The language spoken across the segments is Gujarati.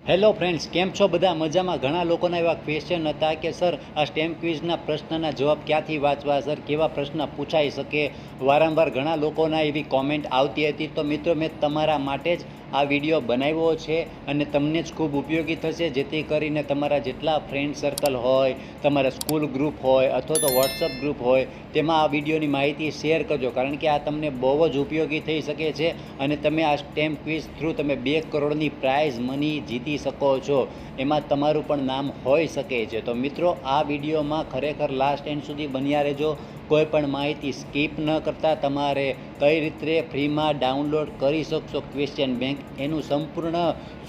હેલો ફ્રેન્ડ્સ, કેમ છો બધા? મજામાં? ઘણા લોકોના એવા ક્વેશ્ચન હતા કે સર આ સ્ટેમ ક્વિઝના પ્રશ્નના જવાબ ક્યાંથી વાંચવા, સર કેવા પ્રશ્ન પૂછાઈ શકે. વારંવાર ઘણા લોકોના એવી કોમેન્ટ આવતી હતી. તો મિત્રો, મેં તમારા માટે જ આ વિડીયો બનાવ્યો છે અને તમને જ ખૂબ ઉપયોગી થશે, જેથી કરીને તમારા જેટલા ફ્રેન્ડ સર્કલ હોય, તમારા સ્કૂલ ગ્રુપ હોય અથવા તો વોટ્સઅપ ગ્રુપ હોય, તેમાં આ વિડીયોની માહિતી શેર કરજો, કારણ કે આ તમને બહુ જ ઉપયોગી થઈ શકે છે અને તમે આ સ્ટેમ ક્વિઝ થ્રુ તમે 2 કરોડની પ્રાઇઝ મની જીતી શકો છો. એમાં તમારું પણ નામ હોઈ શકે છે. તો મિત્રો, આ વિડીયોમાં ખરેખર લાસ્ટ એન્ડ સુધી બન્યા રહેજો. કોઈ પણ માહિતી સ્કીપ ન કરતા તમારે કઈ રીતે ફ્રીમાં ડાઉનલોડ કરી શકશો ક્વેશ્ચન બેંક, એનું સંપૂર્ણ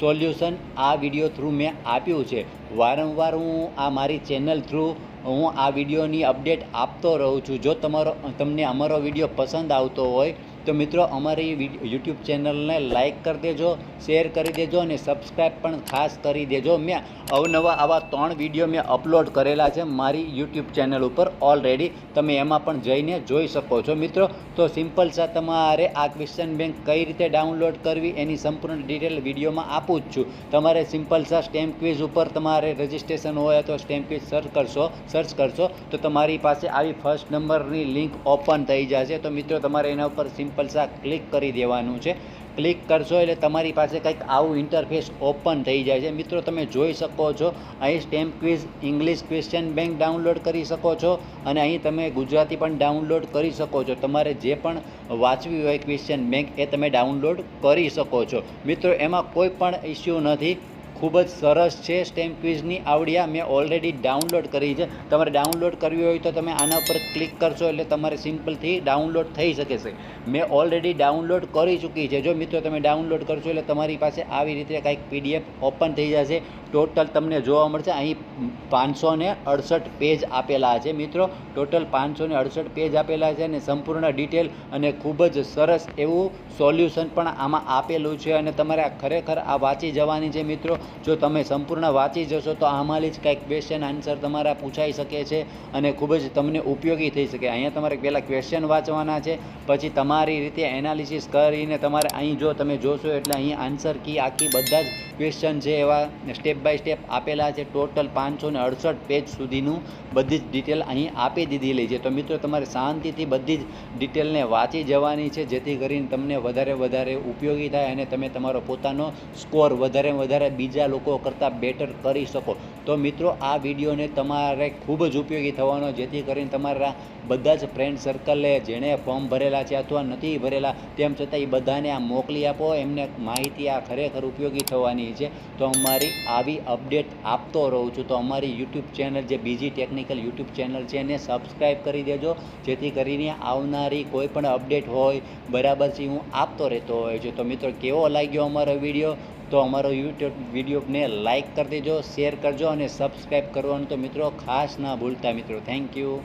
સોલ્યુશન આ વિડીયો થ્રુ મેં આપ્યું છે. વારંવાર હું આ મારી ચેનલ થ્રુ હું આ વિડીયોની અપડેટ આપતો રહું છું. જો તમને અમારો વિડીયો પસંદ આવતો હોય તો મિત્રો, અમારી યુટ્યુબ ચેનલને લાઇક કરી દેજો, શેર કરી દેજો અને સબસ્ક્રાઈબ પણ ખાસ કરી દેજો. મેં અવનવા આવા 3 વિડીયો મેં અપલોડ કરેલા છે મારી યુટ્યુબ ચેનલ ઉપર ઓલરેડી. તમે એમાં પણ જઈને જોઈ શકો છો મિત્રો. તો સિમ્પલ સા તમારે આ ક્વેશ્ચન બેંક કઈ રીતે ડાઉનલોડ કરવી એની સંપૂર્ણ ડિટેલ વિડીયોમાં આપું જ છું. તમારે સિમ્પલ સા સ્ટેમ ક્વિઝ ઉપર તમારે રજિસ્ટ્રેશન હોય અથવા સ્ટેમ ક્વિઝ સર્ચ કરશો તો તમારી પાસે આવી ફર્સ્ટ નંબરની લિંક ઓપન થઈ જશે. તો મિત્રો, તમારે એના ઉપર સિમ્પલ સા ક્લિક કરી દેવાનું છે. ક્લિક કરશો એટલે તમારી પાસે કંઈક આવું ઇન્ટરફેસ ઓપન થઈ જાય છે. મિત્રો, તમે જોઈ શકો છો અહીં stem quiz English question bank download કરી શકો છો અને અહીં તમે ગુજરાતી પણ ડાઉનલોડ કરી શકો છો. તમારે જે પણ વાંચવી હોય ક્વેશ્ચન બેંક એ તમે ડાઉનલોડ કરી શકો છો. મિત્રો, એમાં કોઈ પણ ઇસ્યુ નથી. ખૂબ જ સરસ છે સ્ટેમ ક્વિઝની આવડિયા. મેં ઓલરેડી ડાઉનલોડ કરી છે. તમારે ડાઉનલોડ કરવી હોય તો તમે આના ઉપર ક્લિક કરશો એટલે તમારે સિમ્પલથી ડાઉનલોડ થઈ શકે છે. મેં ઓલરેડી ડાઉનલોડ કરી ચૂકી છે. જો મિત્રો, તમે ડાઉનલોડ કરશો એટલે તમારી પાસે આવી રીતે કંઈક PDF ઓપન થઈ જશે. ટોટલ તમને જોવા મળશે અહીં 568 પેજ આપેલા છે. મિત્રો, ટોટલ 568 પેજ આપેલા છે અને સંપૂર્ણ ડિટેલ અને ખૂબ જ સરસ એવું સોલ્યુશન પણ આમાં આપેલું છે અને તમારે ખરેખર આ વાંચી જવાની છે. મિત્રો, જો તમે સંપૂર્ણ વાંચી જશો તો આમાંની જ કંઈક ક્વેશ્ચન આન્સર તમારા પૂછાઈ શકે છે અને ખૂબ જ તમને ઉપયોગી થઈ શકે. અહીંયા તમારે પહેલાં ક્વેશ્ચન વાંચવાના છે, પછી તમારી રીતે એનાલિસિસ કરીને તમારે અહીં જો તમે જોશો એટલે અહીં આન્સર કી આખી બધા જ ક્વેશ્ચન છે એવા સ્ટેપ બાય સ્ટેપ આપેલા છે. ટોટલ 568 પેજ સુધીનું બધી જ ડિટેલ અહીં આપી દીધેલી છે. તો મિત્રો, તમારે શાંતિથી બધી જ ડિટેલને વાંચી જવાની છે, જેથી કરીને તમને વધારે ઉપયોગી થાય અને તમે તમારો પોતાનો સ્કોર વધારે બીજા લોકો કરતાં બેટર કરી શકો. તો મિત્રો, આ વિડીયોને તમારે ખૂબ જ ઉપયોગી થવાનો, જેથી કરીને તમારા બધા જ ફ્રેન્ડ સર્કલે જેણે ફોર્મ ભરેલા છે અથવા નથી ભરેલા તેમ છતાં એ બધાને આ મોકલી આપો. એમને માહિતી આ ખરેખર ઉપયોગી થવાની છે. તો અમારી આવી અપડેટ આપતો રહું છું. તો અમારી યુટ્યુબ ચેનલ, જે બીજી ટેકનિકલ યુટ્યુબ ચેનલ છે, એને સબસ્ક્રાઈબ કરી દેજો, જેથી કરીને આવનારી કોઈ પણ અપડેટ હોય બરાબરથી હું આપતો રહેતો હોય છે. તો મિત્રો, કેવો લાગ્યો અમારો વિડીયો? તો અમારો યુટ્યુબ વિડીયોને લાઇક કરી દેજો, શેર કરજો અને સબસ્ક્રાઈબ કરવાનું તો મિત્રો ખાસ ના ભૂલતા. મિત્રો, થેન્ક યુ.